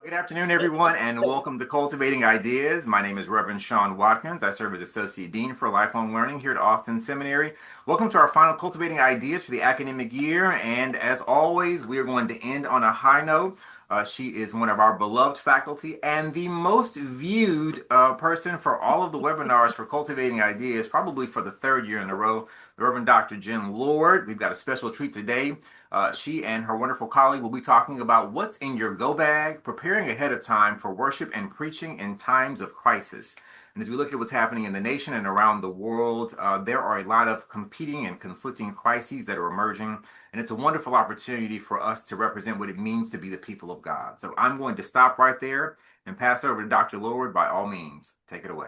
Good afternoon, everyone, and welcome to Cultivating Ideas. My name is Reverend Sean Watkins. I serve as Associate Dean for Lifelong Learning here at Austin Seminary. Welcome to our final Cultivating Ideas for the academic year, and as always, we are going to end on a high note. She is one of our beloved faculty and the most viewed person for all of the webinars for Cultivating Ideas, probably for the third year in a row, the Reverend Dr. Jen Lord. We've got a special treat today. She and her wonderful colleague will be talking about what's in your go bag, preparing ahead of time for worship and preaching in times of crisis. And as we look at what's happening in the nation and around the world, there are a lot of competing and conflicting crises that are emerging. And it's a wonderful opportunity for us to represent what it means to be the people of God. So I'm going to stop right there and pass it over to Dr. Lord. By all means, take it away.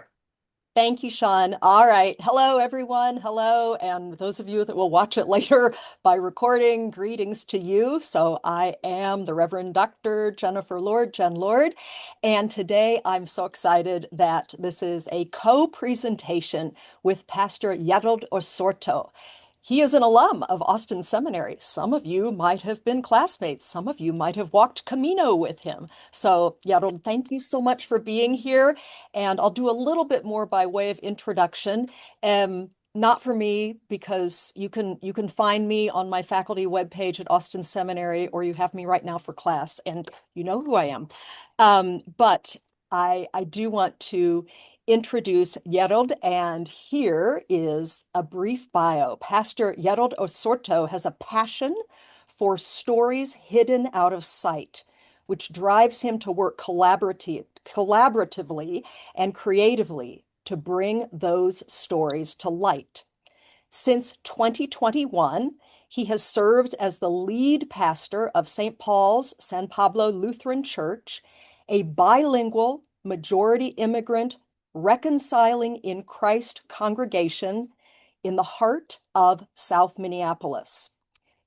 Thank you, Sean. All right. Hello, everyone. Hello. And those of you that will watch it later by recording, greetings to you. So I am the Reverend Dr. Jennifer Lord, Jen Lord. And today I'm so excited that this is a co-presentation with Pastor Hierald Osorto. He is an alum of Austin Seminary. Some of you might have been classmates. Some of you might have walked Camino with him. So, Hierald, thank you so much for being here. And I'll do a little bit more by way of introduction. Not for me, because you can find me on my faculty webpage at Austin Seminary, or you have me right now for class, and you know who I am. But I do want to introduce Hierald, and here is a brief bio. Pastor Hierald Osorto has a passion for stories hidden out of sight, which drives him to work collaboratively and creatively to bring those stories to light. Since 2021, he has served as the lead pastor of St. Paul's San Pablo Lutheran Church, a bilingual, majority immigrant, reconciling in Christ congregation in the heart of South Minneapolis.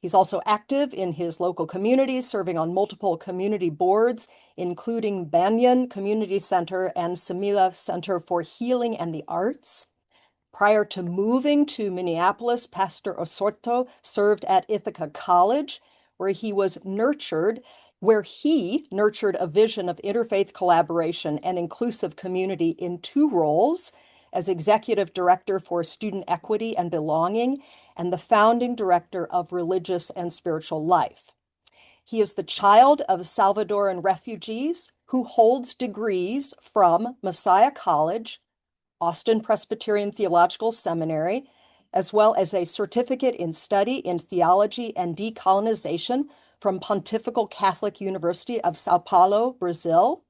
He's also active in his local community, serving on multiple community boards, including Banyan Community Center and Samila Center for Healing and the Arts. Prior to moving to Minneapolis, Pastor Osorto served at Ithaca College, where he nurtured a vision of interfaith collaboration and inclusive community in two roles as executive director for student equity and belonging and the founding director of religious and spiritual life. He is the child of Salvadoran refugees who holds degrees from Messiah College, Austin Presbyterian Theological Seminary, as well as a certificate in study in theology and decolonization from Pontifical Catholic University of Sao Paulo, Brazil.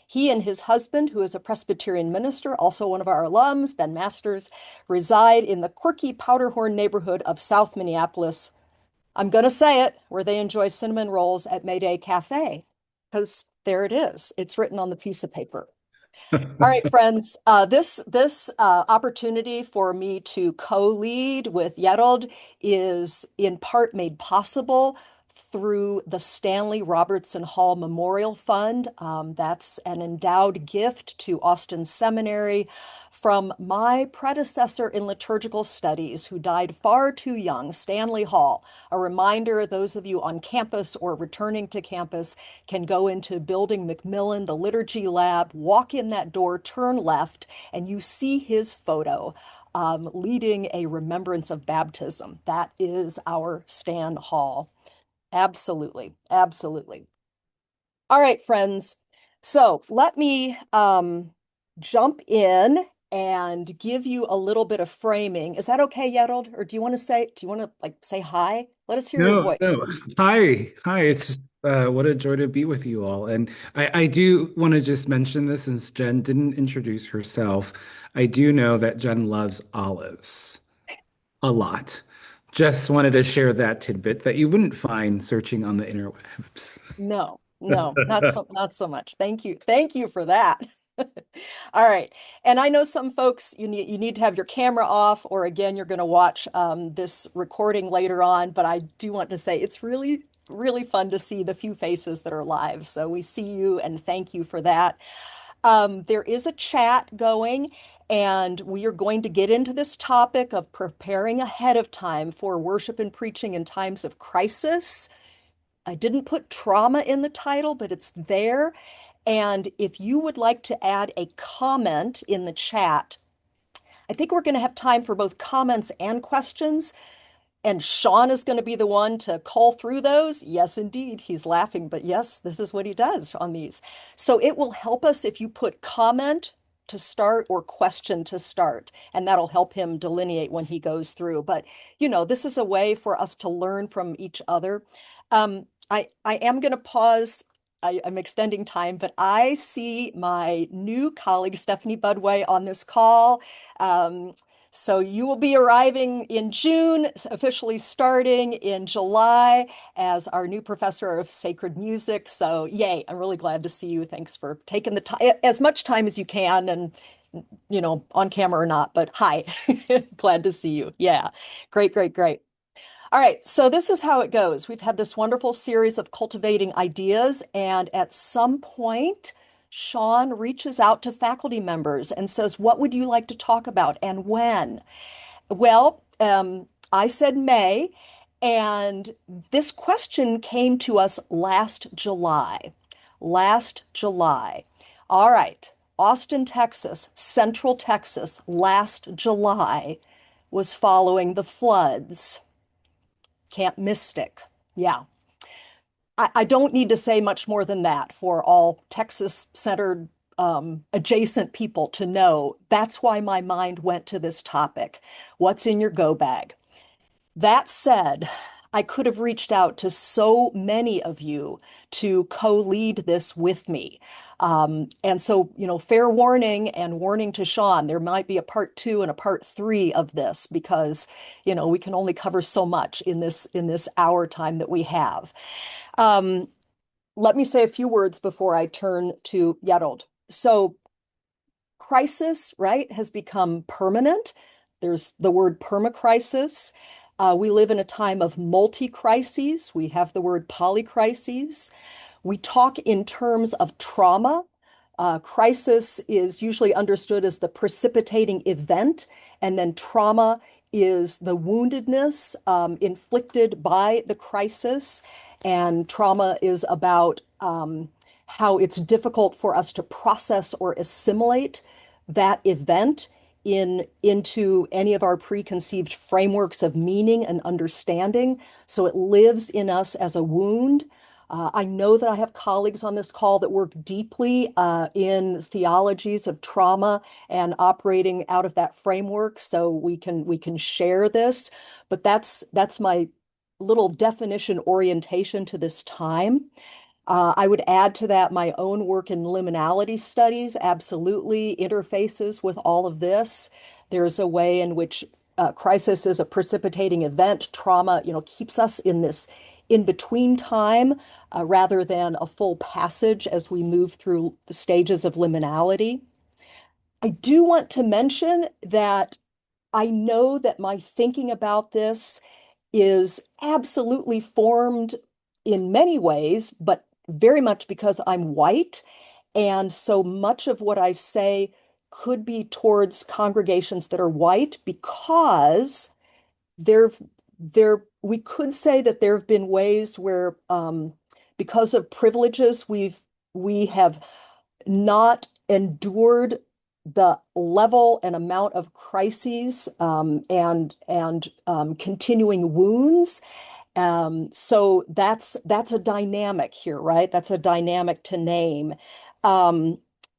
He and his husband, who is a Presbyterian minister, also one of our alums, Ben Masters, reside in the quirky Powderhorn neighborhood of South Minneapolis. I'm going to say it, where they enjoy cinnamon rolls at Mayday Cafe, because there it is. It's written on the piece of paper. All right, friends, this opportunity for me to co-lead with Hierald is in part made possible through the Stanley Robertson Hall Memorial Fund. That's an endowed gift to Austin Seminary from my predecessor in liturgical studies, who died far too young, Stanley Hall. A reminder, those of you on campus or returning to campus can go into Building McMillan, the liturgy lab, walk in that door, turn left, and you see his photo leading a remembrance of baptism. That is our Stan Hall. Absolutely. Absolutely. All right, friends. So let me jump in and give you a little bit of framing. Is that okay, Hierald? Or do you want to like say hi? Let us hear your No, voice. no. Hi, hi. It's just what a joy to be with you all. And I do want to just mention this since Jen didn't introduce herself. I do know that Jen loves olives a lot. Just wanted to share that tidbit that you wouldn't find searching on the interwebs. No, no, not so much. Thank you. Thank you for that. All right. And I know some folks, you need to have your camera off, or again, you're going to watch this recording later on. But I do want to say it's really, really fun to see the few faces that are live. So we see you and thank you for that. There is a chat going, and we are going to get into this topic of preparing ahead of time for worship and preaching in times of crisis. I didn't put trauma in the title, but it's there. And if you would like to add a comment in the chat, I think we're going to have time for both comments and questions. And Sean is going to be the one to call through those. Yes, indeed. He's laughing, but yes, this is what he does on these. So it will help us if you put comment to start or question to start, and that'll help him delineate when he goes through. But, this is a way for us to learn from each other. I am going to pause. I'm extending time, but I see my new colleague, Stephanie Budway, on this call. So you will be arriving in June, officially starting in July as our new professor of sacred music. So yay, I'm really glad to see you. Thanks for taking the time, as much time as you can, and on camera or not, but hi, glad to see you. Yeah, great, great, great. All right, so this is how it goes. We've had this wonderful series of cultivating ideas, and at some point, Sean reaches out to faculty members and says, "What would you like to talk about and when?" Well, I said May, and this question came to us last July. Last July. All right, Austin, Texas, Central Texas, last July was following the floods. Camp Mystic. Yeah. I don't need to say much more than that for all Texas-centered adjacent people to know. That's why my mind went to this topic. What's in your go bag? That said, I could have reached out to so many of you to co-lead this with me. And so, fair warning and warning to Sean, there might be a part 2 and a part 3 of this because, we can only cover so much in this hour time that we have. Let me say a few words before I turn to Hierald. So crisis, right, has become permanent. There's the word permacrisis. We live in a time of multi-crises. We have the word polycrises. We talk in terms of trauma. Crisis is usually understood as the precipitating event, and then trauma is the woundedness inflicted by the crisis. And trauma is about how it's difficult for us to process or assimilate that event into any of our preconceived frameworks of meaning and understanding. So it lives in us as a wound. I know that I have colleagues on this call that work deeply in theologies of trauma and operating out of that framework, so we can share this. But that's my little definition orientation to this time. I would add to that my own work in liminality studies absolutely interfaces with all of this. There's a way in which crisis is a precipitating event. Trauma, keeps us in this in-between time rather than a full passage as we move through the stages of liminality. I do want to mention that I know that my thinking about this is absolutely formed in many ways, but very much because I'm white. And so much of what I say could be towards congregations that are white because there, we could say that there have been ways where, because of privileges, we have not endured the level and amount of crises and continuing wounds. So that's a dynamic here, right? That's a dynamic to name.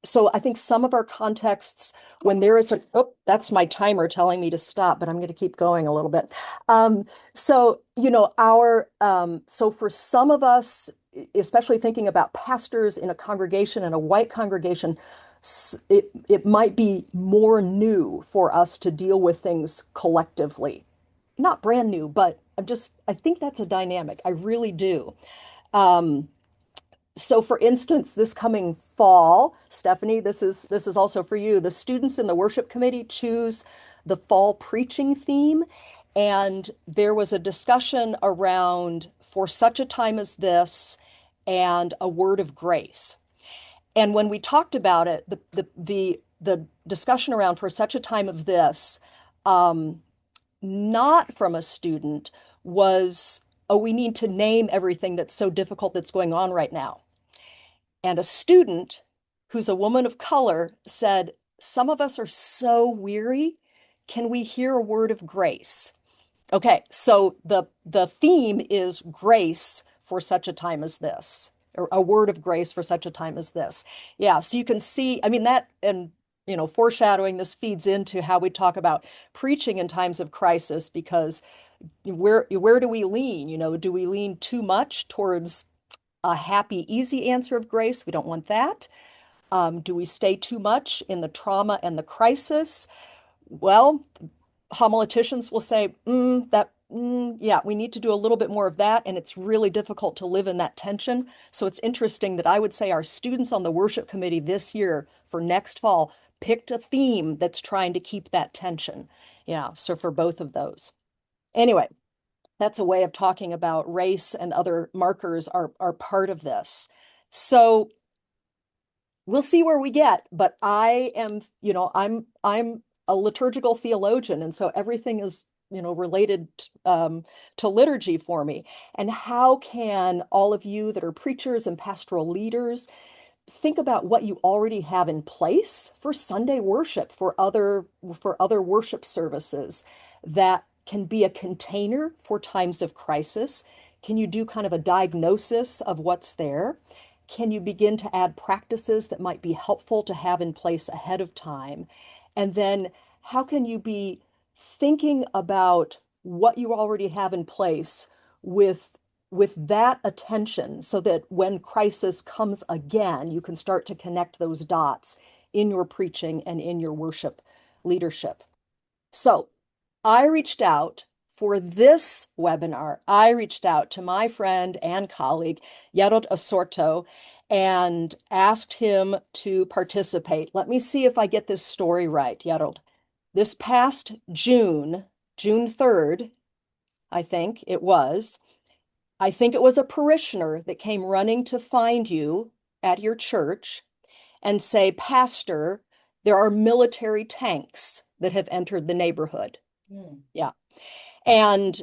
So I think some of our contexts, when there is that's my timer telling me to stop, but I'm going to keep going a little bit. So, so for some of us, especially thinking about pastors in a congregation and a white congregation, it might be more new for us to deal with things collectively. Not brand new, but I think that's a dynamic. I really do. So for instance, this coming fall, Stephanie, this is also for you. The students in the worship committee choose the fall preaching theme. And there was a discussion around for such a time as this and a word of grace. And when we talked about it, the discussion around for such a time of this, not from a student, was, oh, we need to name everything that's so difficult that's going on right now. And a student who's a woman of color said, "Some of us are so weary. Can we hear a word of grace?" Okay, so the theme is grace for such a time as this, or a word of grace for such a time as this. Yeah, so you can see, I mean, that, and foreshadowing, this feeds into how we talk about preaching in times of crisis, because where do we lean? Do we lean too much towards a happy, easy answer of grace? We don't want that. Do we stay too much in the trauma and the crisis? Well, homileticians will say, yeah, we need to do a little bit more of that. And it's really difficult to live in that tension. So it's interesting that I would say our students on the worship committee this year for next fall picked a theme that's trying to keep that tension. Yeah, so for both of those. Anyway, that's a way of talking about race, and other markers are part of this. So we'll see where we get, but I am, I'm a liturgical theologian, and so everything is, related to liturgy for me. And how can all of you that are preachers and pastoral leaders think about what you already have in place for Sunday worship, for other worship services that can be a container for times of crisis? Can you do kind of a diagnosis of what's there? Can you begin to add practices that might be helpful to have in place ahead of time? And then how can you be thinking about what you already have in place with that attention, so that when crisis comes again, you can start to connect those dots in your preaching and in your worship leadership. So I reached out for this webinar. I reached out to my friend and colleague, Hierald Osorto, and asked him to participate. Let me see if I get this story right, Hierald. This past June 3rd, I think it was a parishioner that came running to find you at your church and say, "Pastor, there are military tanks that have entered the neighborhood." Yeah. And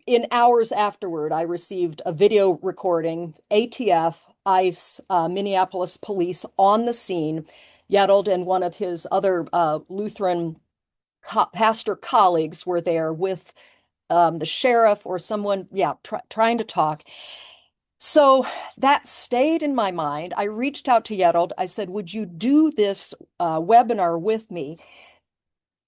in hours afterward, I received a video recording, ATF, ICE, Minneapolis police on the scene. Hierald and one of his other Lutheran pastor colleagues were there with the sheriff or someone, yeah, trying to talk. So that stayed in my mind. I reached out to Hierald. I said, "Would you do this webinar with me?"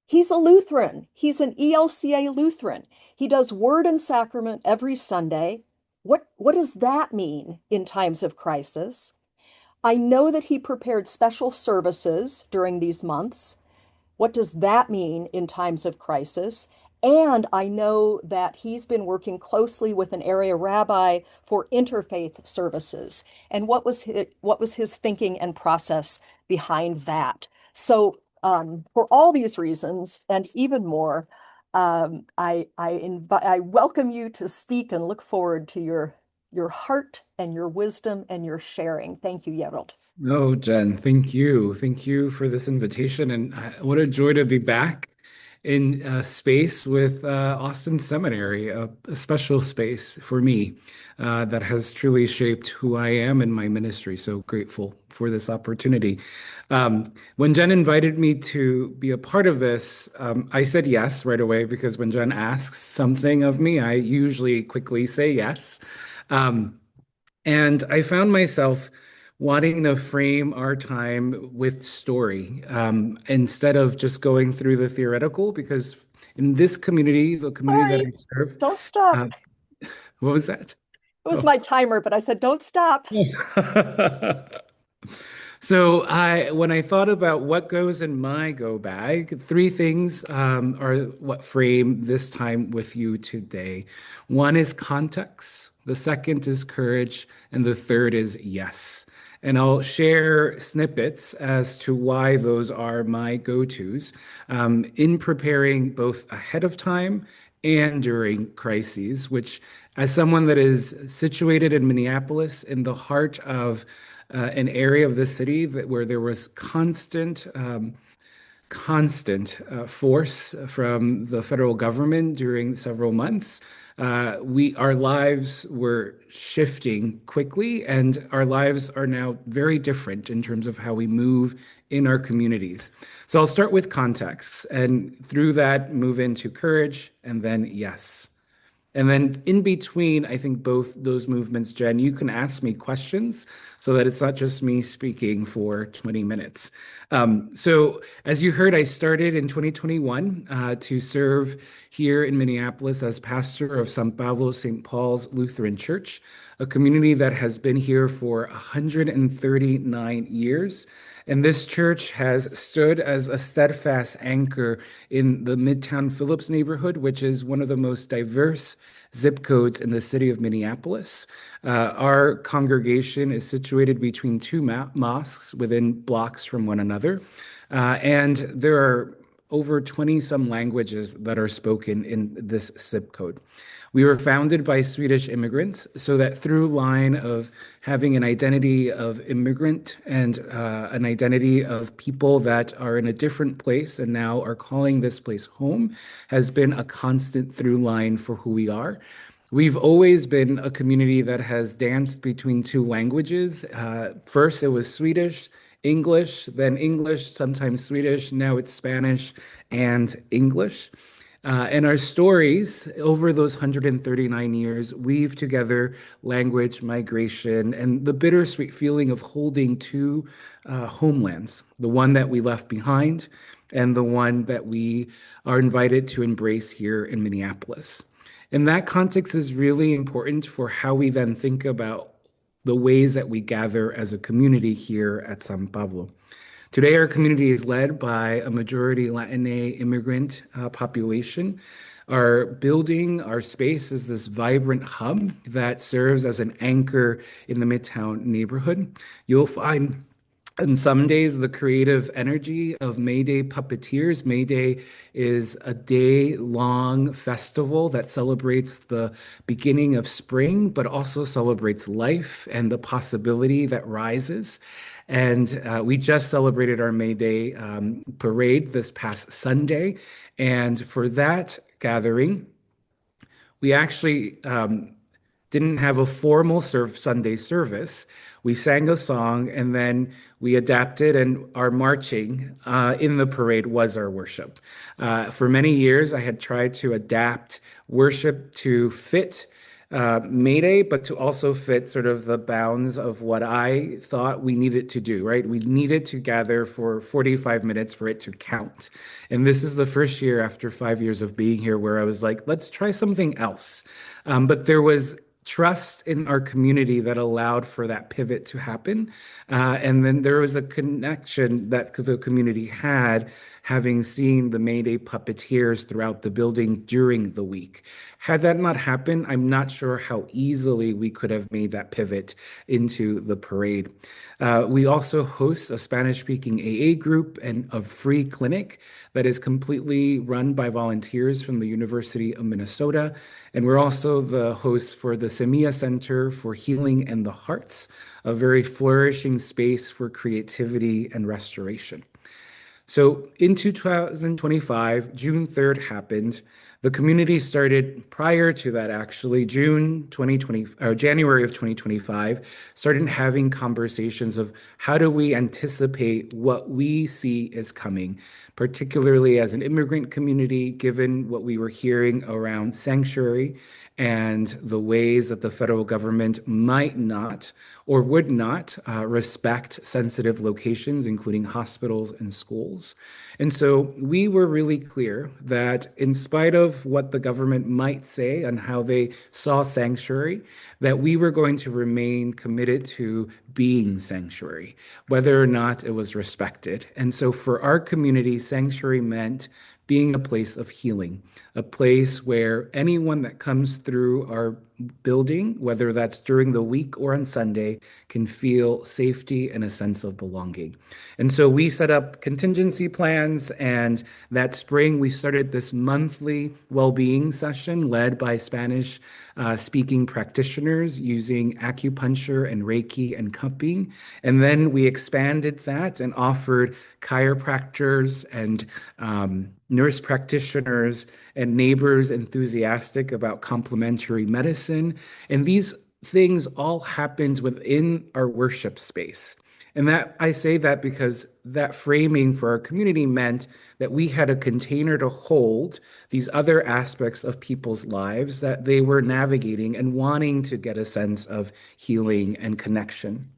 He's a Lutheran. He's an ELCA Lutheran. He does Word and Sacrament every Sunday. What does that mean in times of crisis? I know that he prepared special services during these months. What does that mean in times of crisis? And I know that he's been working closely with an area rabbi for interfaith services. And what was his thinking and process behind that? So for all these reasons and even more, I welcome you to speak and look forward to your heart and your wisdom and your sharing. Thank you, Hierald. Oh, Jen, thank you. Thank you for this invitation. And what a joy to be back in space with Austin Seminary, a special space for me that has truly shaped who I am in my ministry. So grateful for this opportunity. When Jen invited me to be a part of this, I said yes right away, because when Jen asks something of me, I usually quickly say yes. And I found myself wanting to frame our time with story instead of just going through the theoretical, because in this community, the community that Sorry, I serve, don't stop. uh, what was that? It was Oh. my timer, but I said, "Don't stop." So when I thought about what goes in my go bag, three things are what frame this time with you today. One is context, the second is courage, and the third is yes. And I'll share snippets as to why those are my go-tos in preparing both ahead of time and during crises, which, as someone that is situated in Minneapolis, in the heart of an area of the city where there was constant force from the federal government during several months. Our lives were shifting quickly, and our lives are now very different in terms of how we move in our communities. So I'll start with context, and through that move into courage, and then yes. And then in between, I think both those movements, Jen, you can ask me questions so that it's not just me speaking for 20 minutes. So as you heard, I started in 2021 to serve here in Minneapolis as pastor of San Pablo St. Paul's Lutheran Church, a community that has been here for 139 years. And this church has stood as a steadfast anchor in the Midtown Phillips neighborhood, which is one of the most diverse zip codes in the city of Minneapolis. Our congregation is situated between two mosques within blocks from one another. And there are over 20 some languages that are spoken in this zip code. We were founded by Swedish immigrants, so that through line of having an identity of immigrant and an identity of people that are in a different place and now are calling this place home has been a constant through line for who we are. We've always been a community that has danced between two languages. First, it was Swedish, English, sometimes Swedish. Now it's Spanish and English. And our stories over those 139 years weave together language, migration, and the bittersweet feeling of holding two homelands, the one that we left behind and the one that we are invited to embrace here in Minneapolis. And that context is really important for how we then think about the ways that we gather as a community here at San Pablo. Today, our community is led by a majority Latina immigrant population. Our building, our space is this vibrant hub that serves as an anchor in the Midtown neighborhood. You'll find on some days, the creative energy of May Day puppeteers. May Day is a day-long festival that celebrates the beginning of spring, but also celebrates life and the possibility that rises. And we just celebrated our May Day parade this past Sunday. And for that gathering, we actually didn't have a formal Sunday service. We sang a song and then we adapted, and our marching in the parade was our worship. For many years, I had tried to adapt worship to fit May Day, but to also fit sort of the bounds of what I thought we needed to do, right? We needed to gather for 45 minutes for it to count. And this is the first year after 5 years of being here where I was like, let's try something else. But there was trust in our community that allowed for that pivot to happen. And then there was a connection that the community had, having seen the May Day puppeteers throughout the building during the week. Had that not happened, I'm not sure how easily we could have made that pivot into the parade. We also host a Spanish-speaking AA group and a free clinic that is completely run by volunteers from the University of Minnesota. And we're also the host for the Semilla Center for Healing and the Hearts, a very flourishing space for creativity and restoration. So in 2025, June 3rd happened. The community started prior to that, actually, January of 2025, started having conversations of how do we anticipate what we see is coming, particularly as an immigrant community, given what we were hearing around sanctuary and the ways that the federal government might not or would not respect sensitive locations, including hospitals and schools. And so we were really clear that in spite of what the government might say on how they saw sanctuary, that we were going to remain committed to being sanctuary, whether or not it was respected. And so for our community, sanctuary meant being a place of healing, a place where anyone that comes through our building, whether that's during the week or on Sunday, can feel safety and a sense of belonging. And so we set up contingency plans, and that spring we started this monthly well-being session led by Spanish speaking practitioners using acupuncture and Reiki and cupping. And then we expanded that and offered chiropractors and nurse practitioners, and neighbors enthusiastic about complementary medicine. And these things all happened within our worship space. And that I say that because that framing for our community meant that we had a container to hold these other aspects of people's lives that they were navigating and wanting to get a sense of healing and connection.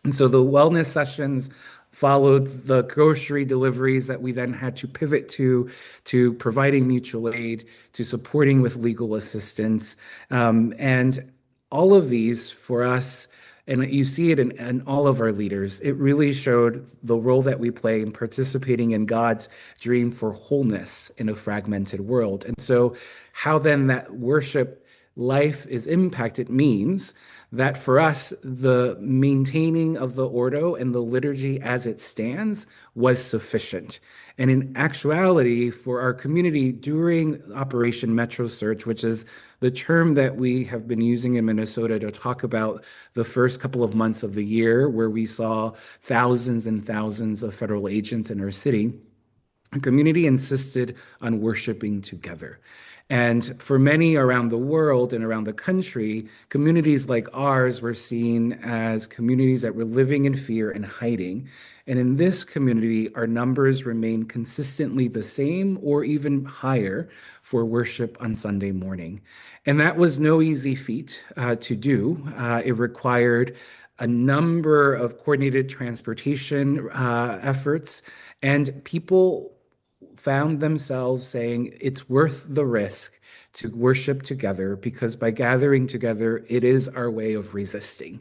And so the wellness sessions followed the grocery deliveries that we then had to pivot to providing mutual aid, to supporting with legal assistance. And all of these for us, and you see it in all of our leaders, it really showed the role that we play in participating in God's dream for wholeness in a fragmented world. And so, how then that worship life is impacted means that for us, the maintaining of the Ordo and the liturgy as it stands was sufficient. And in actuality, for our community during Operation Metro Search, which is the term that we have been using in Minnesota to talk about the first couple of months of the year, where we saw thousands and thousands of federal agents in our city, the community insisted on worshiping together. And for many around the world and around the country, communities like ours were seen as communities that were living in fear and hiding. And in this community, our numbers remain consistently the same or even higher for worship on Sunday morning. And that was no easy feat to do. It required a number of coordinated transportation efforts, and people found themselves saying it's worth the risk to worship together because by gathering together, it is our way of resisting.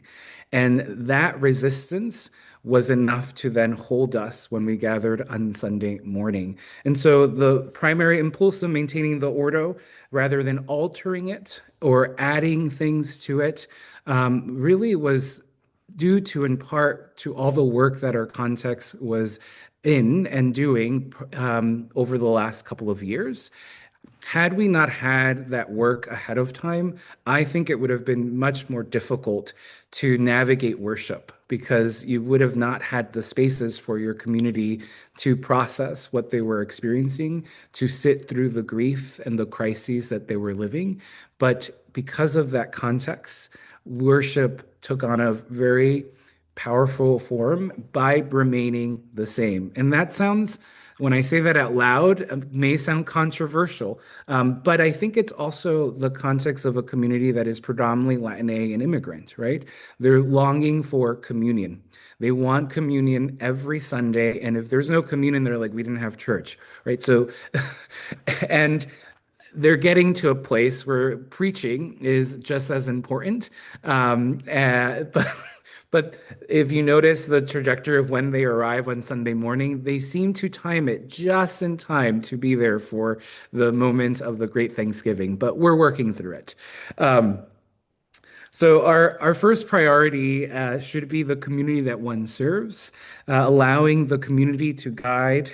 And that resistance was enough to then hold us when we gathered on Sunday morning. And so the primary impulse of maintaining the Ordo, rather than altering it or adding things to it, really was due to in part to all the work that our context was in and doing over the last couple of years. Had we not had that work ahead of time, I think it would have been much more difficult to navigate worship because you would have not had the spaces for your community to process what they were experiencing, to sit through the grief and the crises that they were living. But because of that context, worship took on a very powerful form by remaining the same. And that sounds, when I say that out loud, may sound controversial, but I think it's also the context of a community that is predominantly Latinx and immigrant, right? They're longing for communion. They want communion every Sunday. And if there's no communion, they're like, we didn't have church, right? So, and they're getting to a place where preaching is just as important. But if you notice the trajectory of when they arrive on Sunday morning, they seem to time it just in time to be there for the moment of the great Thanksgiving. But we're working through it. So our first priority should be the community that one serves, allowing the community to guide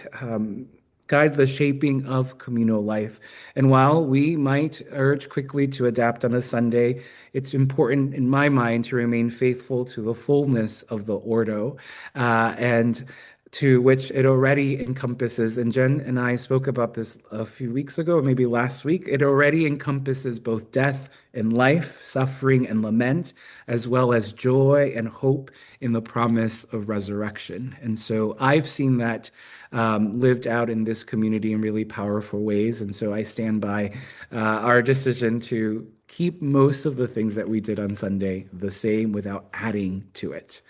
the shaping of communal life. And while we might urge quickly to adapt on a Sunday, it's important in my mind to remain faithful to the fullness of the Ordo and to which it already encompasses. And Jen and I spoke about this a few weeks ago, maybe last week. It already encompasses both death and life, suffering and lament, as well as joy and hope in the promise of resurrection. And so I've seen that lived out in this community in really powerful ways. And so I stand by our decision to keep most of the things that we did on Sunday the same without adding to it.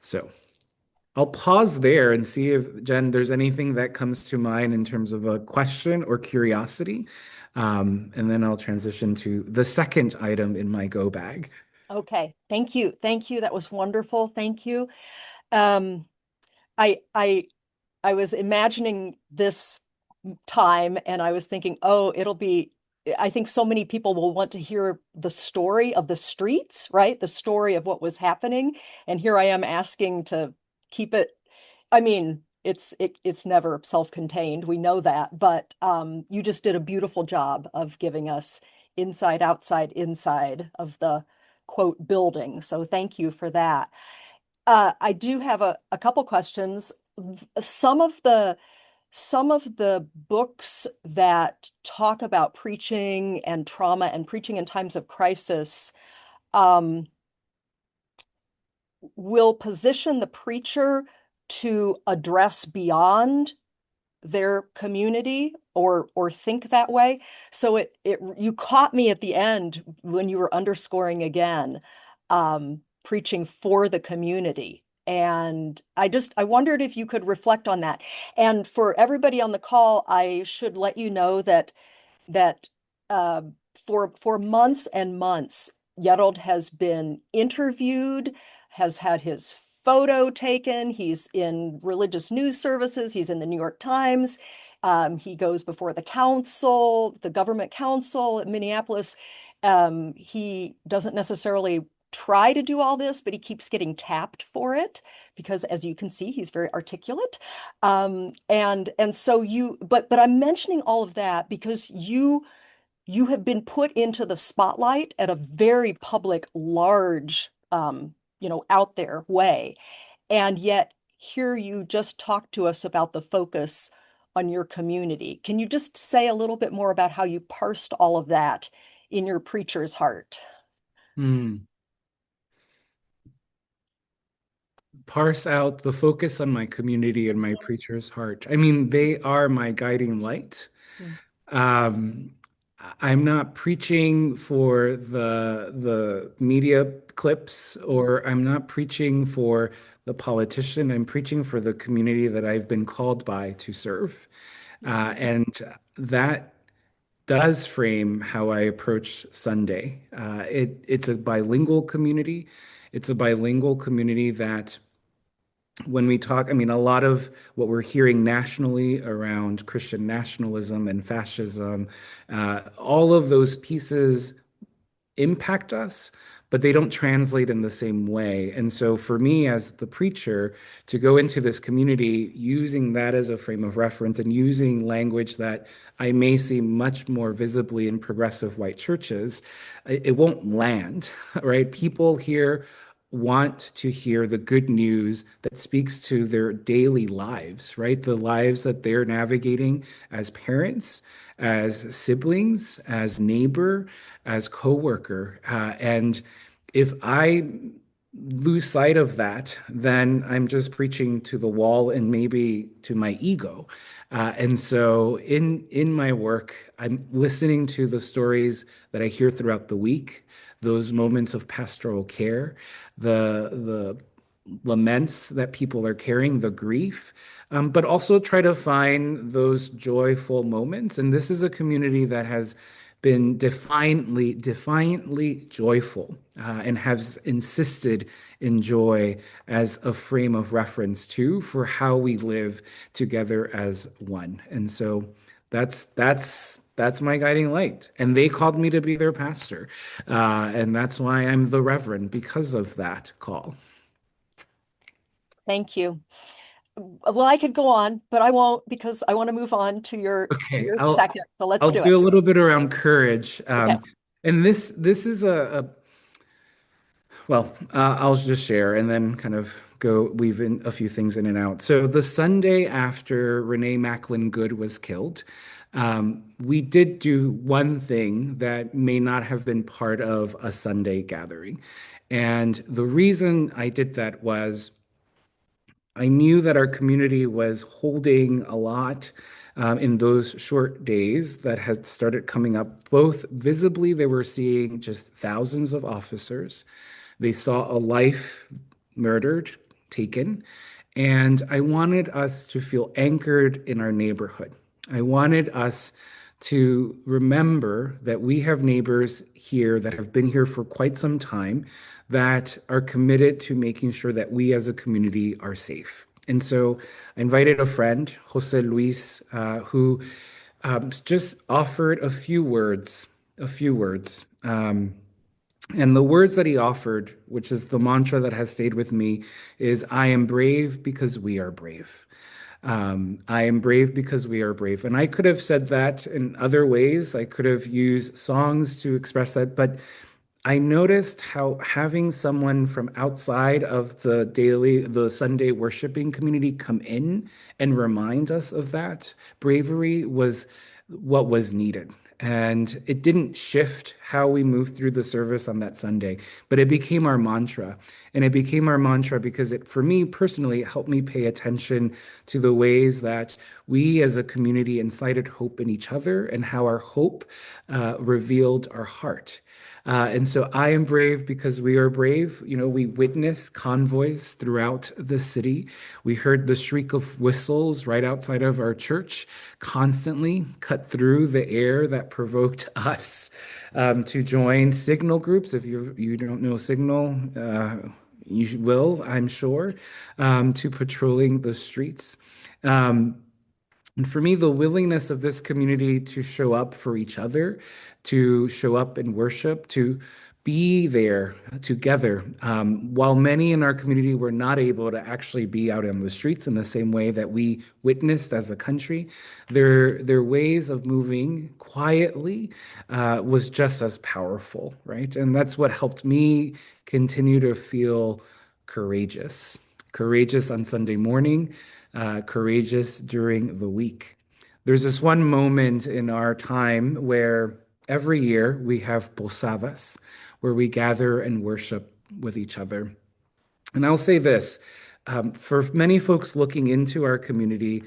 So I'll pause there and see if, Jen, there's anything that comes to mind in terms of a question or curiosity. And then I'll transition to the second item in my go bag. Okay, thank you. Thank you. That was wonderful. Thank you. Um, I was imagining this time and I was thinking, oh, I think so many people will want to hear the story of the streets, right? The story of what was happening. And here I am asking to keep it. I mean, it's never self-contained. We know that, but you just did a beautiful job of giving us inside, outside, inside of the quote building. So thank you for that. I do have a couple questions. Some of the some of the books that talk about preaching and trauma and preaching in times of crisis um, will position the preacher to address beyond their community or think that way. So it you caught me at the end when you were underscoring again preaching for the community. And I wondered if you could reflect on that. And for everybody on the call, I should let you know that uh, for months and months, Hierald has been interviewed, has had his photo taken. He's in religious news services. He's in the New York Times. He goes before the council, the government council at Minneapolis. He doesn't necessarily try to do all this, but he keeps getting tapped for it because, as you can see, he's very articulate. And so but I'm mentioning all of that because you have been put into the spotlight at a very public, large, out there way. And yet, here you just talked to us about the focus on your community. Can you just say a little bit more about how you parsed all of that in your preacher's heart? Hmm. Parse out the focus on my community and my preacher's heart. I mean, they are my guiding light. Mm. Um, I'm not preaching for the media clips, or I'm not preaching for the politician. I'm preaching for the community that I've been called by to serve. And that does frame how I approach Sunday. It's a bilingual community. It's a bilingual community that when we talk, I mean, a lot of what we're hearing nationally around Christian nationalism and fascism, all of those pieces impact us, but they don't translate in the same way. And so for me as the preacher to go into this community using that as a frame of reference and using language that I may see much more visibly in progressive white churches, it won't land, right? People here want to hear the good news that speaks to their daily lives, right? The lives that they're navigating as parents, as siblings, as neighbor, as coworker. And if I lose sight of that, then I'm just preaching to the wall and maybe to my ego. And so in my work, I'm listening to the stories that I hear throughout the week, those moments of pastoral care, the laments that people are carrying, the grief, but also try to find those joyful moments. And this is a community that has been defiantly joyful and has insisted in joy as a frame of reference too for how we live together as one. And so that's my guiding light. And they called me to be their pastor. And that's why I'm the Reverend, because of that call. Thank you. Well, I could go on, but I won't because I want to move on to to Okay, your I'll second. So let's I'll do do it. a little bit around courage. Okay. And this is well, I'll just share and then kind of go weave in a few things in and out. So the Sunday after Renee Macklin Good was killed, we did do one thing that may not have been part of a Sunday gathering. And the reason I did that was I knew that our community was holding a lot in those short days that had started coming up. Both visibly, they were seeing just thousands of officers. They saw a life murdered, taken, and I wanted us to feel anchored in our neighborhood. I wanted us to remember that we have neighbors here that have been here for quite some time that are committed to making sure that we as a community are safe. And so I invited a friend, Jose Luis, who just offered a few words, a few words. And the words that he offered, which is the mantra that has stayed with me, is I am brave because we are brave. I am brave because we are brave. And I could have said that in other ways. I could have used songs to express that, but I noticed how having someone from outside of the Sunday worshiping community come in and remind us of that bravery was what was needed. And it didn't shift how we moved through the service on that Sunday, but it became our mantra. And it became our mantra because it, for me personally, it helped me pay attention to the ways that we as a community incited hope in each other and how our hope revealed our heart. And so I am brave because we are brave. You know, we witnessed convoys throughout the city. We heard the shriek of whistles right outside of our church constantly cut through the air that provoked us to join signal groups. If you don't know signal, you will, I'm sure, to patrolling the streets. And for me, the willingness of this community to show up for each other, to show up in worship, to be there together. While many in our community were not able to actually be out on the streets in the same way that we witnessed as a country, their ways of moving quietly was just as powerful, right? And that's what helped me continue to feel courageous. Courageous on Sunday morning, courageous during the week. There's this one moment in our time where every year we have posadas, where we gather and worship with each other. And I'll say this, for many folks looking into our community,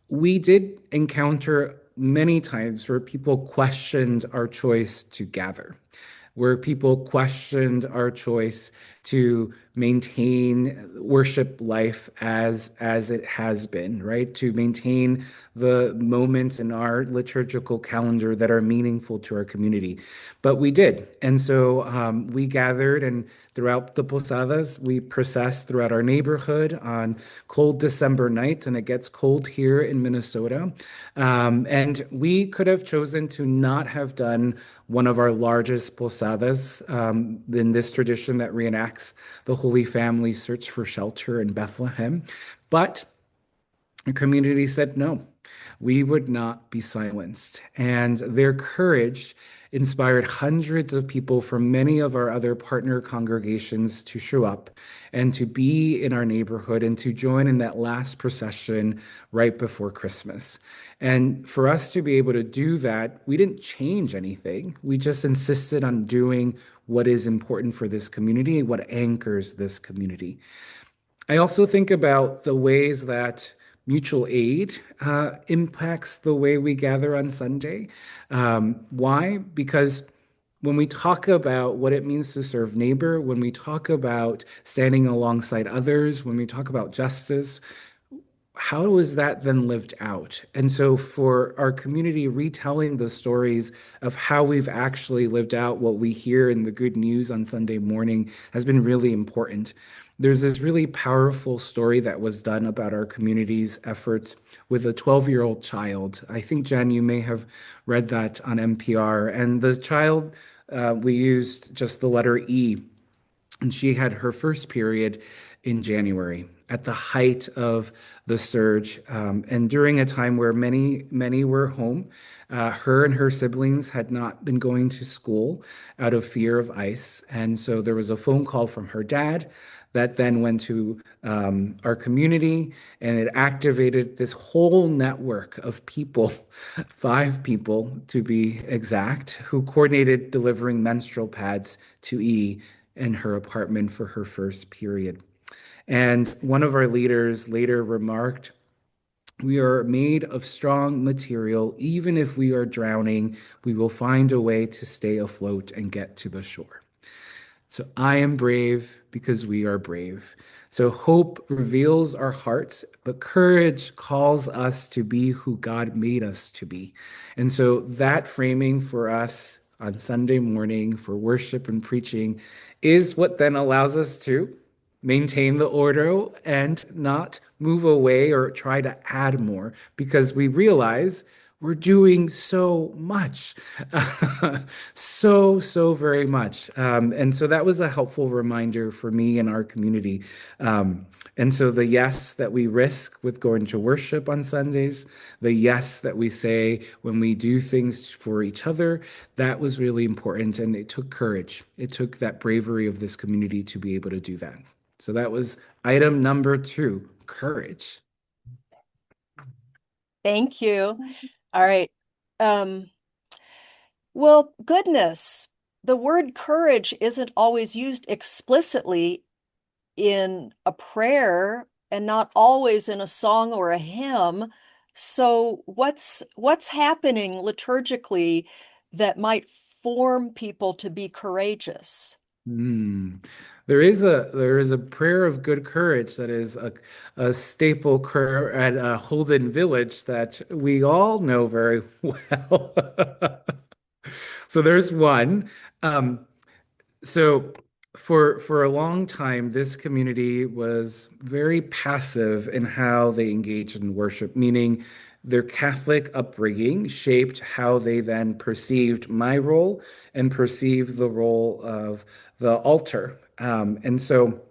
we did encounter many times where people questioned our choice to gather, where people questioned our choice to maintain worship life as it has been, right? To maintain the moments in our liturgical calendar that are meaningful to our community. But we did. And so we gathered, and throughout the posadas, we processed throughout our neighborhood on cold December nights, and it gets cold here in Minnesota. And we could have chosen to not have done one of our largest posadas in this tradition that reenacts the Holy Family's search for shelter in Bethlehem. But the community said no, we would not be silenced. And their courage inspired hundreds of people from many of our other partner congregations to show up and to be in our neighborhood and to join in that last procession right before Christmas. And for us to be able to do that, we didn't change anything. We just insisted on doing what is important for this community, what anchors this community. I also think about the ways that mutual aid impacts the way we gather on Sunday. Why? Because when we talk about what it means to serve neighbor, when we talk about standing alongside others, when we talk about justice, how is that then lived out? And so for our community, retelling the stories of how we've actually lived out what we hear in the good news on Sunday morning has been really important. There's this really powerful story that was done about our community's efforts with a 12-year-old child. I think, Jen, you may have read that on NPR. And the child, we used just the letter E, and she had her first period in January at the height of the surge, and during a time where many were home. Her and her siblings had not been going to school out of fear of ICE. And so there was a phone call from her dad that then went to our community, and it activated this whole network of people, 5 people to be exact, who coordinated delivering menstrual pads to E in her apartment for her first period. And one of our leaders later remarked, "We are made of strong material. Even if we are drowning, we will find a way to stay afloat and get to the shore." So I am brave because we are brave. So hope reveals our hearts, but courage calls us to be who God made us to be. And so that framing for us on Sunday morning for worship and preaching is what then allows us to maintain the order and not move away or try to add more, because we realize we're doing so much, so very much. And so that was a helpful reminder for me and our community. And so the yes that we risk with going to worship on Sundays, the yes that we say when we do things for each other, that was really important. And it took courage. It took that bravery of this community to be able to do that. So that was item number 2, courage. Thank you. All right. Well, goodness, the word courage isn't always used explicitly in a prayer and not always in a song or a hymn. So what's happening liturgically that might form people to be courageous? Hmm. There is a prayer of good courage that is a staple prayer at Holden Village that we all know very well. So there's one. Um, so for a long time, this community was very passive in how they engaged in worship, meaning their Catholic upbringing shaped how they then perceived my role and perceived the role of the altar. And so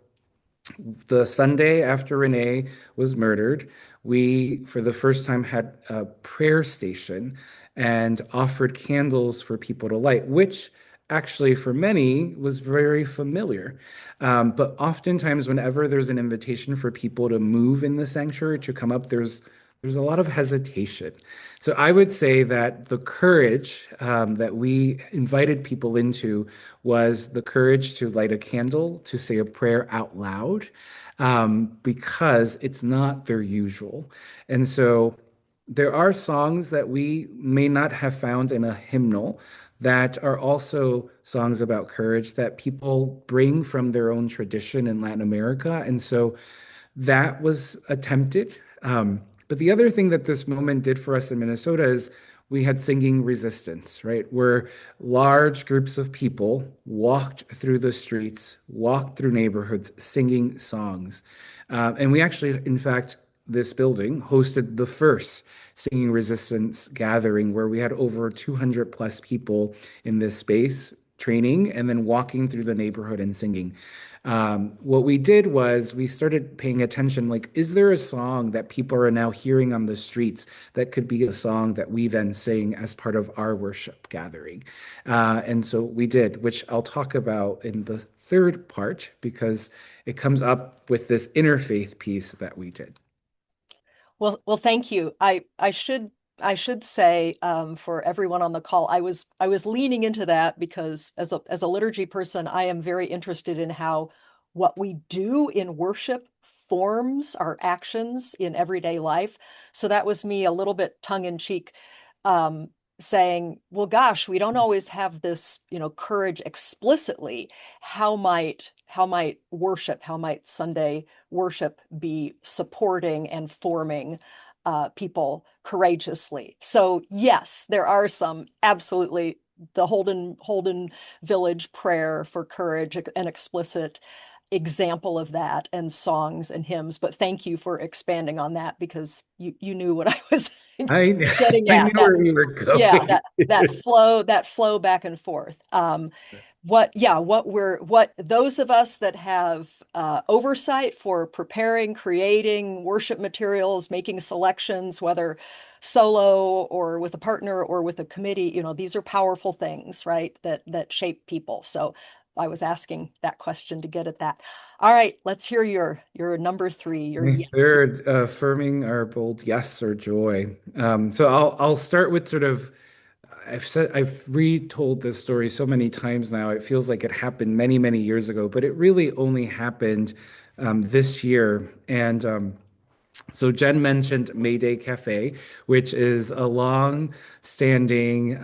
the Sunday after Renee was murdered, we, for the first time, had a prayer station and offered candles for people to light, which actually for many was very familiar. But oftentimes, whenever there's an invitation for people to move in the sanctuary, to come up, there's a lot of hesitation. So I would say that the courage that we invited people into was the courage to light a candle, to say a prayer out loud, because it's not their usual. And so there are songs that we may not have found in a hymnal that are also songs about courage that people bring from their own tradition in Latin America. And so that was attempted. But the other thing that this moment did for us in Minnesota is we had singing resistance, right? Where large groups of people walked through the streets, walked through neighborhoods, singing songs. And we actually, in fact, this building hosted the first singing resistance gathering where we had over 200 plus people in this space training and then walking through the neighborhood and singing. What we did was we started paying attention, like, is there a song that people are now hearing on the streets that could be a song that we then sing as part of our worship gathering? And so we did, which I'll talk about in the third part because it comes up with this interfaith piece that we did. Well, thank you. I should say for everyone on the call, I was leaning into that because as a liturgy person, I am very interested in how what we do in worship forms our actions in everyday life. So that was me a little bit tongue in cheek, um, saying, "Well, gosh, we don't always have this, courage explicitly. How might worship, how might Sunday worship be supporting and forming people courageously?" So yes, there are some absolutely the Holden Village prayer for courage, an explicit example of that, and songs and hymns. But thank you for expanding on that because you knew what I was I getting I at. knew where you were Yeah, going. that flow back and forth. What those of us that have oversight for preparing, creating worship materials, making selections, whether solo or with a partner or with a committee, these are powerful things, right? That shape people. So I was asking that question to get at that. All right, let's hear your number 3, your My yes. third, affirming our bold yes or joy. So I'll start with sort of I've retold this story so many times now. It feels like it happened many, many years ago, but it really only happened this year. And so Jen mentioned Mayday Cafe, which is a long-standing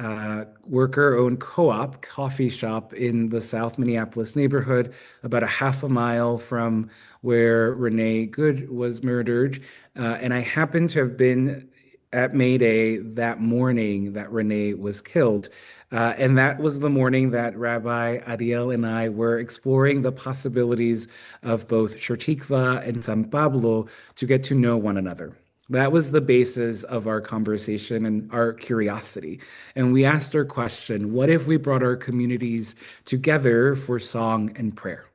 worker-owned co-op coffee shop in the South Minneapolis neighborhood, about a half a mile from where Renee Good was murdered. And I happened to have been at Mayday that morning that Renee was killed. And that was the morning that Rabbi Ariel and I were exploring the possibilities of both Shor Tikva and San Pablo to get to know one another. That was the basis of our conversation and our curiosity. And we asked our question, what if we brought our communities together for song and prayer?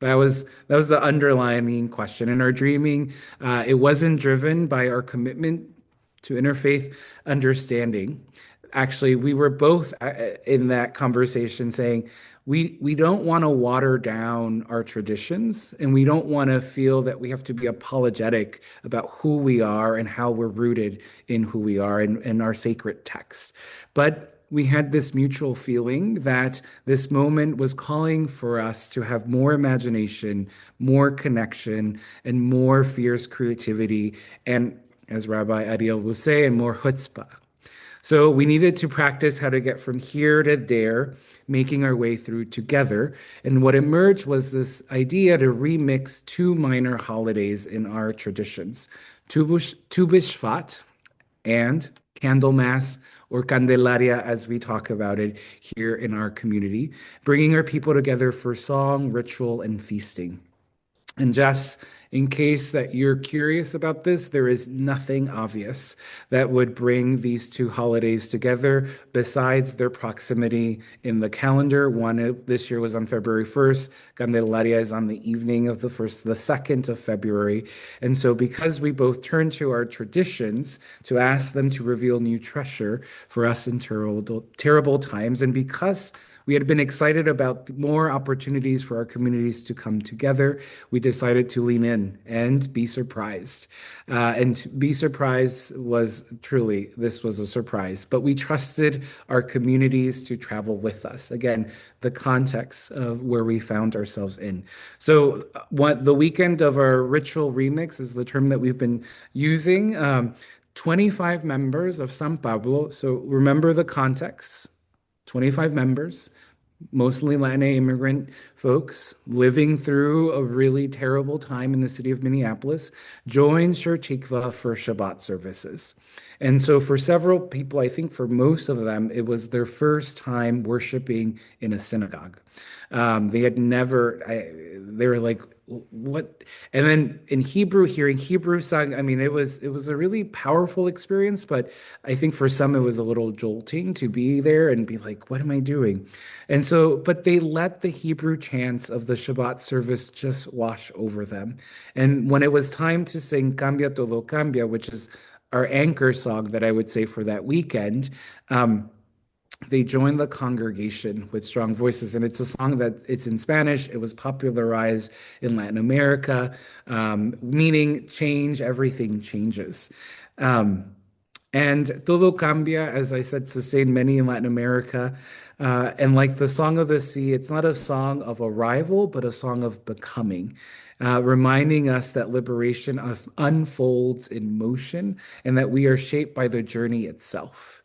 That was the underlying question. In our dreaming, it wasn't driven by our commitment to interfaith understanding. Actually, we were both in that conversation saying we don't want to water down our traditions, and we don't want to feel that we have to be apologetic about who we are and how we're rooted in who we are and our sacred texts. But we had this mutual feeling that this moment was calling for us to have more imagination, more connection, and more fierce creativity, and as Rabbi Ariel will say, and more chutzpah. So we needed to practice how to get from here to there, making our way through together. And what emerged was this idea to remix two minor holidays in our traditions, Tu B'Shvat and Candlemas, or Candelaria as we talk about it here in our community, bringing our people together for song, ritual, and feasting. And just in case that you're curious about this, there is nothing obvious that would bring these two holidays together besides their proximity in the calendar. One this year was on February 1st. Candelaria is on the evening of the 2nd of February. And so because we both turn to our traditions to ask them to reveal new treasure for us in terrible times, and because we had been excited about more opportunities for our communities to come together, we decided to lean in and be surprised. And be surprised was truly, this was a surprise, but we trusted our communities to travel with us. Again, the context of where we found ourselves in. So what the weekend of our ritual remix is the term that we've been using. 25 members of San Pablo. So remember the context. 25 members, mostly Latin immigrant folks living through a really terrible time in the city of Minneapolis, joined Shir Tikva for Shabbat services. And so for several people, I think for most of them, it was their first time worshiping in a synagogue. They had never, they were like, what? And then in Hebrew, hearing Hebrew sung, I mean, it was a really powerful experience, but I think for some it was a little jolting to be there and be like, what am I doing? And so, but they let the Hebrew chants of the Shabbat service just wash over them. And when it was time to sing Cambia Todo Cambia, which is our anchor song that I would say for that weekend, they joined the congregation with strong voices. And it's a song that it's in Spanish. It was popularized in Latin America, meaning change, everything changes. And Todo Cambia, as I said, sustained many in Latin America. And like the Song of the Sea, it's not a song of arrival, but a song of becoming, reminding us that liberation unfolds in motion and that we are shaped by the journey itself.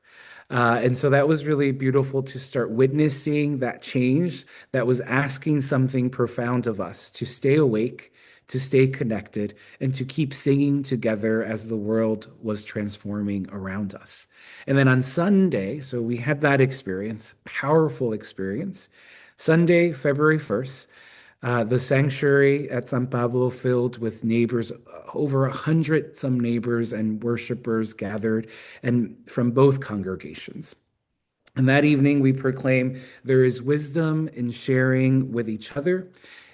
And so that was really beautiful to start witnessing that change that was asking something profound of us to stay awake, to stay connected, and to keep singing together as the world was transforming around us. And then on Sunday, so we had that experience, powerful experience. Sunday, February 1st, the sanctuary at San Pablo filled with neighbors, over 100 some neighbors and worshipers gathered, and from both congregations. And that evening, we proclaim there is wisdom in sharing with each other,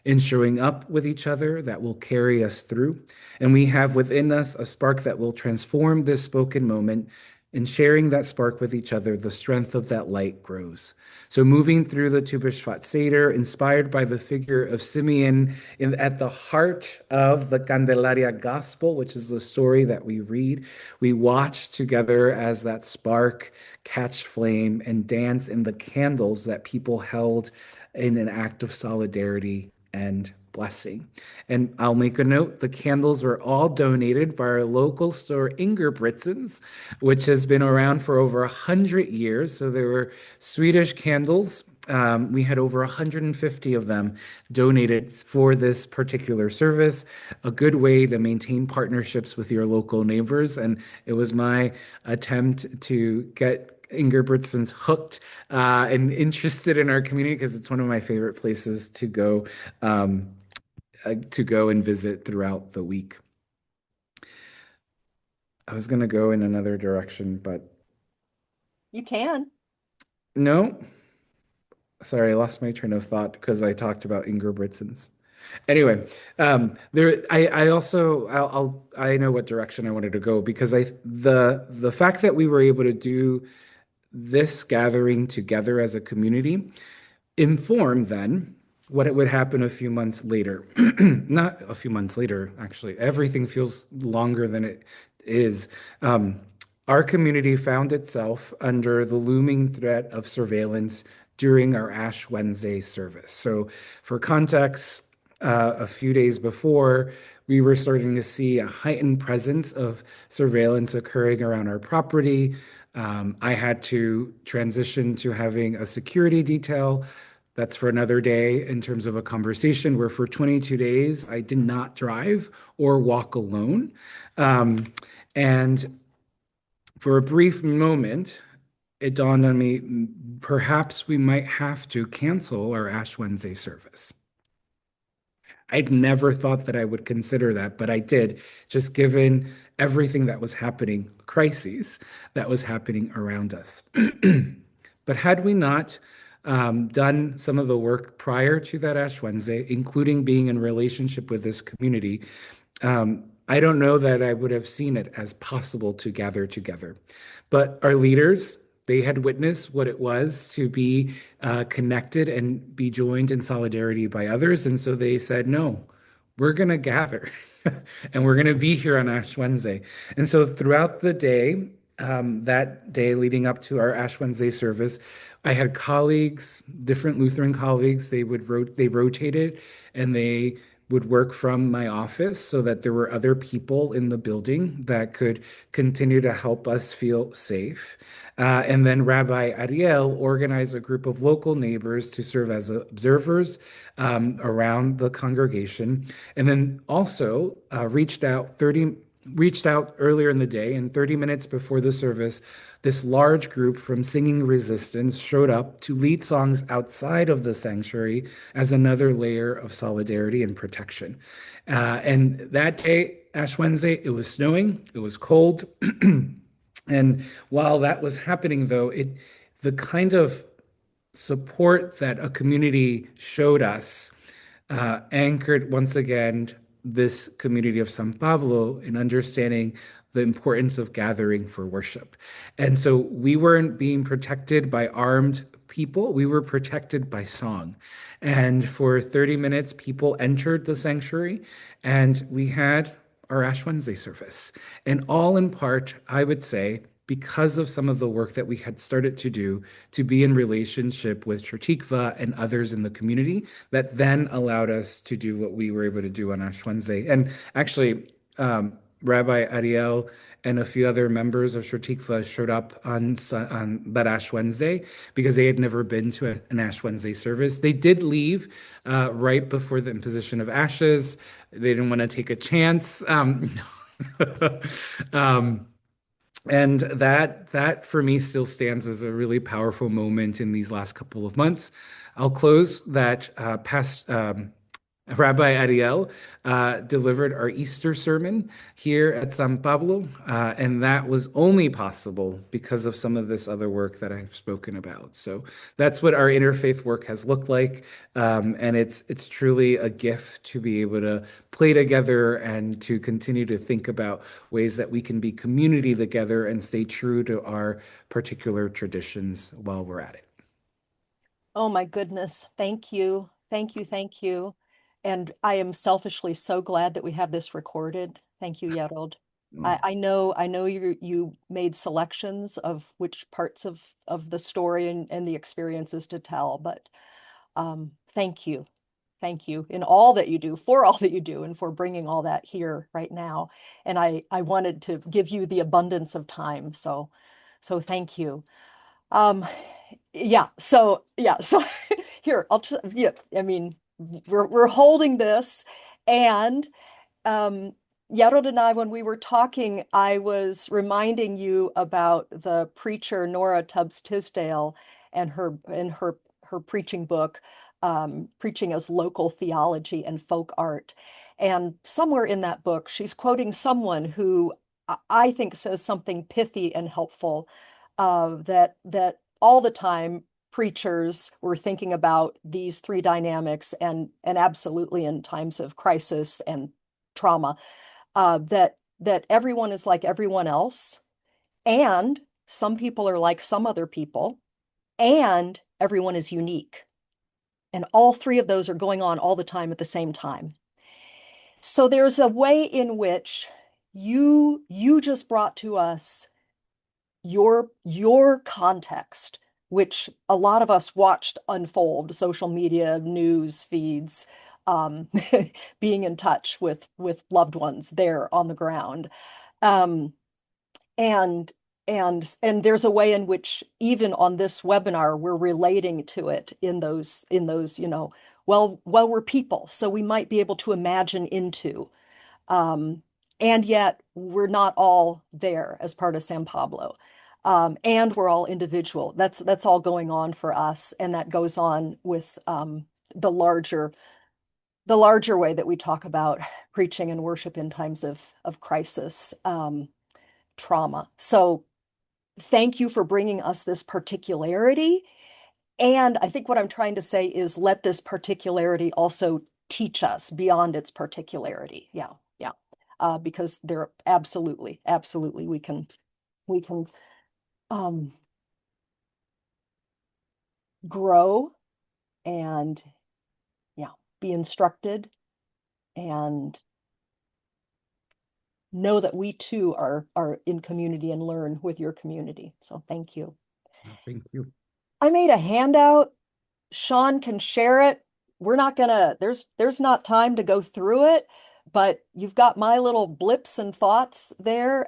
in showing up with each other that will carry us through. And we have within us a spark that will transform this spoken moment. In sharing that spark with each other, the strength of that light grows. So moving through the Tu B'Shvat Seder, inspired by the figure of Simeon at the heart of the Candelaria Gospel, which is the story that we read, we watch together as that spark catch flame and dance in the candles that people held in an act of solidarity and blessing. And I'll make a note, the candles were all donated by our local store, Ingebrigtsen's, which has been around for over 100 years. So there were Swedish candles. We had over 150 of them donated for this particular service, a good way to maintain partnerships with your local neighbors. And it was my attempt to get Ingebrigtsen's hooked and interested in our community because it's one of my favorite places to go and visit throughout the week. I was going to go in another direction, but You can. no. Sorry, I lost my train of thought because I talked about Ingebrigtsens. Anyway, I also, I know what direction I wanted to go because the fact that we were able to do this gathering together as a community informed then what it would happen a few months later. Not a few months later, actually. Everything feels longer than it is. Um, our community found itself under the looming threat of surveillance during our Ash Wednesday service. So, for context, a few days before, we were starting to see a heightened presence of surveillance occurring around our property. I had to transition to having a security detail. That's for another day in terms of a conversation where for 22 days I did not drive or walk alone. And for a brief moment, it dawned on me perhaps we might have to cancel our Ash Wednesday service. I'd never thought that I would consider that, but I did, just given everything that was happening, crises that was happening around us. But had we not done some of the work prior to that Ash Wednesday, including being in relationship with this community, I don't know that I would have seen it as possible to gather together. But our leaders, they had witnessed what it was to be connected and be joined in solidarity by others. And so they said, no, we're going to gather and we're going to be here on Ash Wednesday. And so throughout the day, that day leading up to our Ash Wednesday service, I had colleagues, different Lutheran colleagues. They rotated and they would work from my office so that there were other people in the building that could continue to help us feel safe. And then Rabbi Ariel organized a group of local neighbors to serve as observers around the congregation, and then also reached out earlier in the day, and 30 minutes before the service, this large group from Singing Resistance showed up to lead songs outside of the sanctuary as another layer of solidarity and protection. And that day, Ash Wednesday, it was snowing, it was cold. And while that was happening, though, the kind of support that a community showed us anchored once again this community of San Pablo in understanding the importance of gathering for worship. And so we weren't being protected by armed people, we were protected by song. And for 30 minutes, people entered the sanctuary and we had our Ash Wednesday service. And all in part, I would say, because of some of the work that we had started to do to be in relationship with Churchikva and others in the community that then allowed us to do what we were able to do on Ash Wednesday. And actually, Rabbi Ariel and a few other members of Churchikva showed up on that Ash Wednesday because they had never been to an Ash Wednesday service. They did leave right before the imposition of ashes. They didn't want to take a chance. And that for me still stands as a really powerful moment in these last couple of months. I'll close that Rabbi Ariel delivered our Easter sermon here at San Pablo, and that was only possible because of some of this other work that I've spoken about. So that's what our interfaith work has looked like, and it's truly a gift to be able to play together and to continue to think about ways that we can be community together and stay true to our particular traditions while we're at it. Oh my goodness. Thank you. Thank you. Thank you. And I am selfishly so glad that we have this recorded. Thank you, Hierald. I know you made selections of which parts of the story and the experiences to tell, but thank you. Thank you in all that you do, for all that you do, and for bringing all that here right now. And I wanted to give you the abundance of time. So thank you. Um, so here, yeah, I mean, we're holding this, and um, Yarod and I, when we were talking, I was reminding you about the preacher Nora Tubbs Tisdale and her preaching book, Preaching as Local Theology and Folk Art. And somewhere in that book, she's quoting someone who I think says something pithy and helpful, that all the time preachers were thinking about these three dynamics, and absolutely in times of crisis and trauma, that everyone is like everyone else, and some people are like some other people, and everyone is unique. And all three of those are going on all the time at the same time. So there's a way in which you just brought to us your context, which a lot of us watched unfold, social media, news feeds, um, being in touch with loved ones there on the ground. Um, and and there's a way in which even on this webinar we're relating to it in those, well, we're people, so we might be able to imagine into, um, and yet we're not all there as part of San Pablo. And we're all individual. That's all going on for us, and that goes on with, the larger the larger way that we talk about preaching and worship in times of crisis, trauma. So thank you for bringing us this particularity. And I think what I'm trying to say is let this particularity also teach us beyond its particularity. Yeah, yeah. Because there absolutely, absolutely we can um, grow and, yeah, be instructed and know that we too are in community and learn with your community. So thank you. Thank you. I made a handout. Sean can share it. We're not gonna, there's not time to go through it, but you've got my little blips and thoughts there.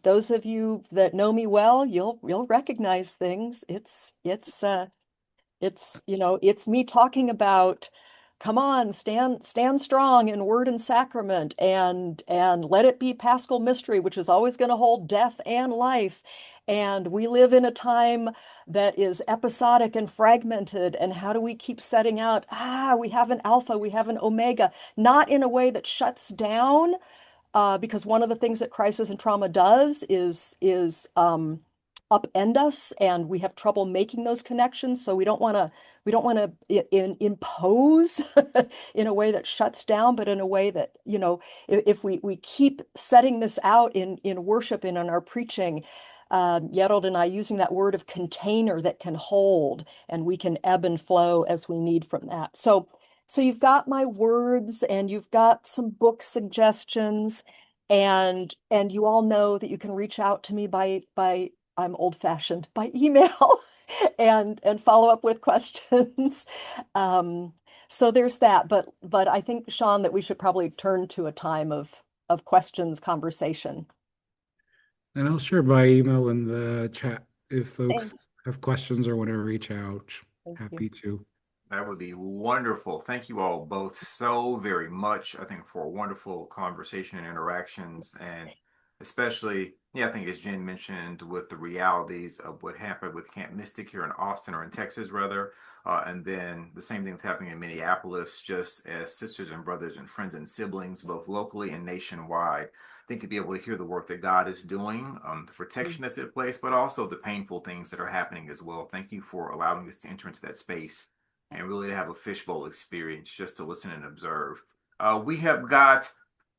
Those of you that know me well, you'll recognize things. It's me talking about, come on, stand strong in word and sacrament, and let it be Paschal mystery, which is always going to hold death and life. And we live in a time that is episodic and fragmented. And how do we keep setting out? We have an alpha, we have an omega, not in a way that shuts down, because one of the things that crisis and trauma does is upend us, and we have trouble making those connections. So we don't want to impose in a way that shuts down, but in a way that, if we keep setting this out in worship and in our preaching, Hierald and I using that word of container that can hold, and we can ebb and flow as we need from that. So you've got my words, and you've got some book suggestions, and you all know that you can reach out to me by I'm old-fashioned, by email, and follow up with questions. Um, so there's that, but I think, Sean, that we should probably turn to a time of questions, conversation. And I'll share my email in the chat if Thank folks have questions or want to reach out. thank you. Happy to. That would be wonderful. Thank you all both so very much, I think, for a wonderful conversation and interactions. And especially, yeah, I think as Jen mentioned, with the realities of what happened with Camp Mystic here in Austin, or in Texas, rather. And then the same thing that's happening in Minneapolis, just as sisters and brothers and friends and siblings, both locally and nationwide. I think to be able to hear the work that God is doing, the protection that's in place, but also the painful things that are happening as well. Thank you for allowing us to enter into that space and really to have a fishbowl experience just to listen and observe. We have got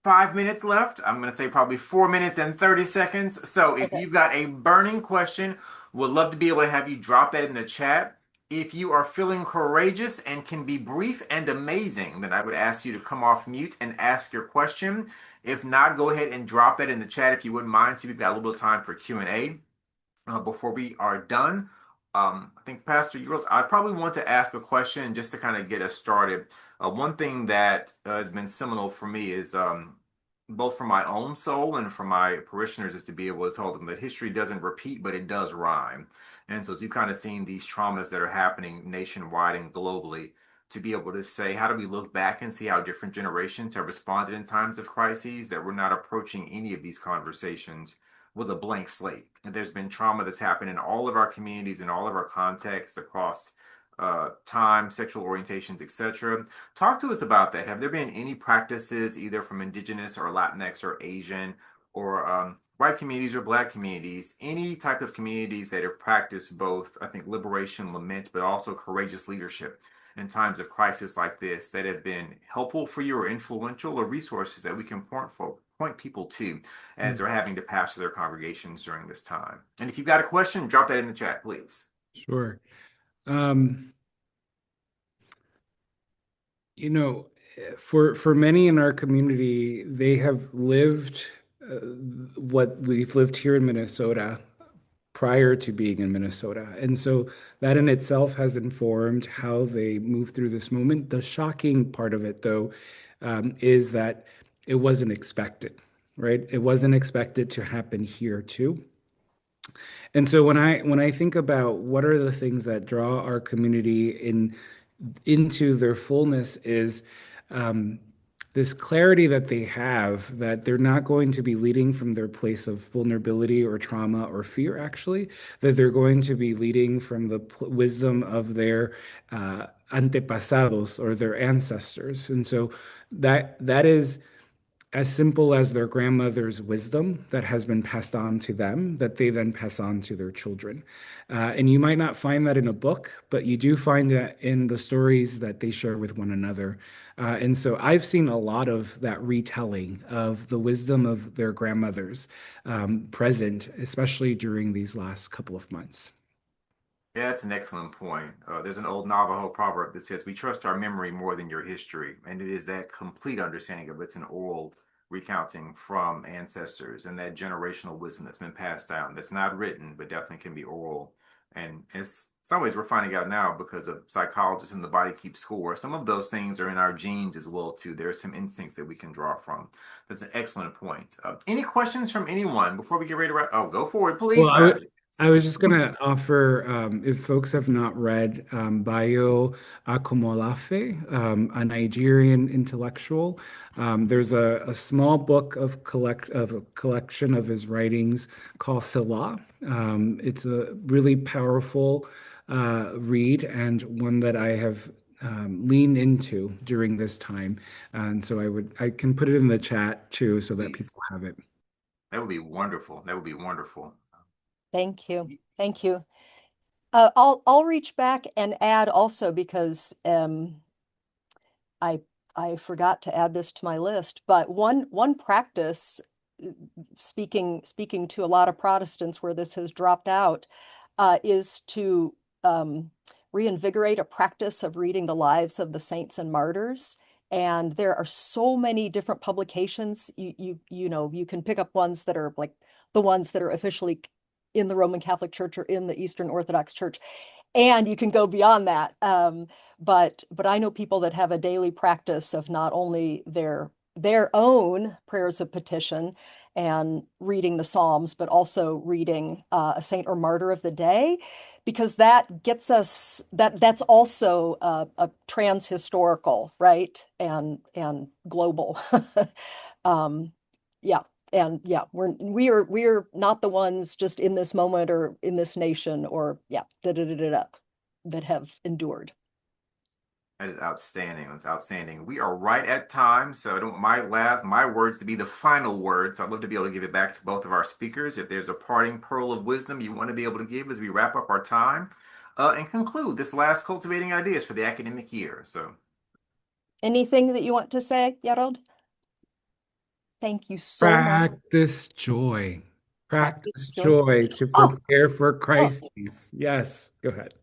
5 minutes left. I'm going to say probably 4 minutes and 30 seconds. So if Okay. you've got a burning question, would love to be able to have you drop that in the chat. If you are feeling courageous and can be brief and amazing, then I would ask you to come off mute and ask your question. If not, go ahead and drop that in the chat if you wouldn't mind. So we've got a little bit of time for Q&A before we are done. I think Pastor, I probably want to ask a question just to kind of get us started. One thing that has been seminal for me is, both for my own soul and for my parishioners, is to be able to tell them that history doesn't repeat, but it does rhyme. And so as you've kind of seen these traumas that are happening nationwide and globally, to be able to say, how do we look back and see how different generations have responded in times of crises, that we're not approaching any of these conversations with a blank slate. And there's been trauma that's happened in all of our communities, in all of our contexts, across time, sexual orientations, etc. Talk to us about that. Have there been any practices, either from Indigenous or Latinx or Asian or white communities or black communities, any type of communities that have practiced both, I think, liberation, lament, but also courageous leadership in times of crisis like this that have been helpful for you or influential, or resources that we can point people to as Mm, they're having to pastor their congregations during this time. And if you've got a question, drop that in the chat, please. sure. Um, you know, for many in our community, they have lived what we've lived here in Minnesota prior to being in Minnesota. And so that in itself has informed how they move through this moment. The shocking part of it, though, is that it wasn't expected, right? It wasn't expected to happen here too. And so when I think about what are the things that draw our community into their fullness is this clarity that they have that they're not going to be leading from their place of vulnerability or trauma or fear, actually, that they're going to be leading from the wisdom of their antepasados or their ancestors. And so that is as simple as their grandmother's wisdom that has been passed on to them, that they then pass on to their children. And you might not find that in a book, but you do find that in the stories that they share with one another. And so I've seen a lot of that retelling of the wisdom of their grandmothers present, especially during these last couple of months. Yeah, that's an excellent point. There's an old Navajo proverb that says, "We trust our memory more than your history." And it is that complete understanding of it's an oral recounting from ancestors and that generational wisdom that's been passed down, that's not written, but definitely can be oral. And in some ways, we're finding out now because of psychologists in the body keep score. Some of those things are in our genes as well, too. There are some instincts that we can draw from. That's an excellent point. Any questions from anyone before we get ready to wrap? Oh, go forward, please, Well, Pastor. I was just going to offer, if folks have not read Bayo Akomolafe, a Nigerian intellectual, there's a small book of a collection of his writings called Salah. It's a really powerful read and one that I have leaned into during this time. And so I can put it in the chat too, so that Please. people have it. That would be wonderful. That would be wonderful. Thank you. Thank you. I'll reach back and add also because I I forgot to add this to my list, but one practice, speaking to a lot of Protestants where this has dropped out, is to reinvigorate a practice of reading the lives of the saints and martyrs. And there are so many different publications. You can pick up ones that are like the ones that are officially in the Roman Catholic Church or in the Eastern Orthodox Church, and you can go beyond that. But I know people that have a daily practice of not only their own prayers of petition and reading the Psalms, but also reading a saint or martyr of the day, because that gets us that's also a trans-historical, right? And global. Yeah. And yeah, we are not the ones just in this moment or in this nation or yeah, that have endured. That is outstanding. That's outstanding. We are right at time, so I don't my words to be the final words. I'd love to be able to give it back to both of our speakers. If there's a parting pearl of wisdom you want to be able to give as we wrap up our time and conclude this last cultivating ideas for the academic year. So Anything that you want to say, Hierald? Thank you so much. Practice joy. Practice Practice joy. joy to Oh, prepare for oh, crises. Yes, go ahead.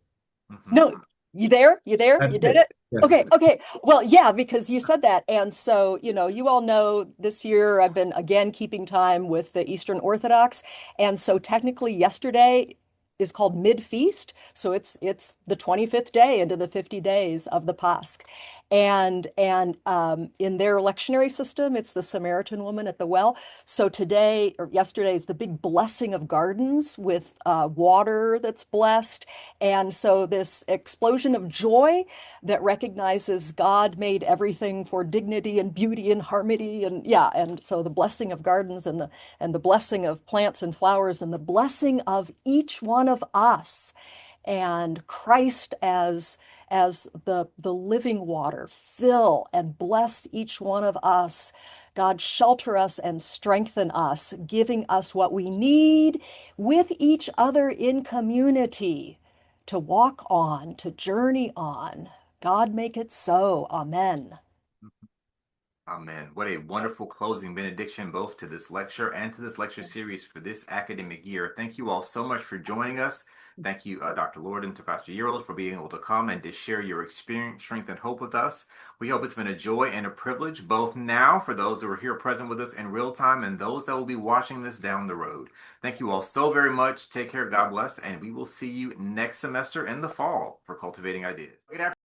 no, mhm. you there? You there? That's You did it. it? Yes. Okay, okay. Well, yeah, because you said that. And so, you all know this year I've been again keeping time with the Eastern Orthodox. And so technically yesterday is called mid-feast. So it's the 25th day into the 50 days of the Pasch. And in their lectionary system, it's the Samaritan woman at the well. So today or yesterday is the big blessing of gardens with water that's blessed. And so this explosion of joy that recognizes God made everything for dignity and beauty and harmony. And yeah, and so the blessing of gardens and the blessing of plants and flowers and the blessing of each one of us. and Christ as the living water, fill and bless each one of us. God, shelter us and strengthen us, giving us what we need with each other in community to walk on, to journey on. God, make it so. Amen. Amen. What a wonderful closing benediction, both to this lecture and to this lecture series for this academic year. Thank you all so much for joining us. Thank you, Dr. Lord, and to Pastor Hierald for being able to come and to share your experience, strength, and hope with us. We hope it's been a joy and a privilege, both now for those who are here present with us in real time and those that will be watching this down the road. Thank you all so very much. Take care. God bless. And we will see you next semester in the fall for Cultivating Ideas. Good afternoon.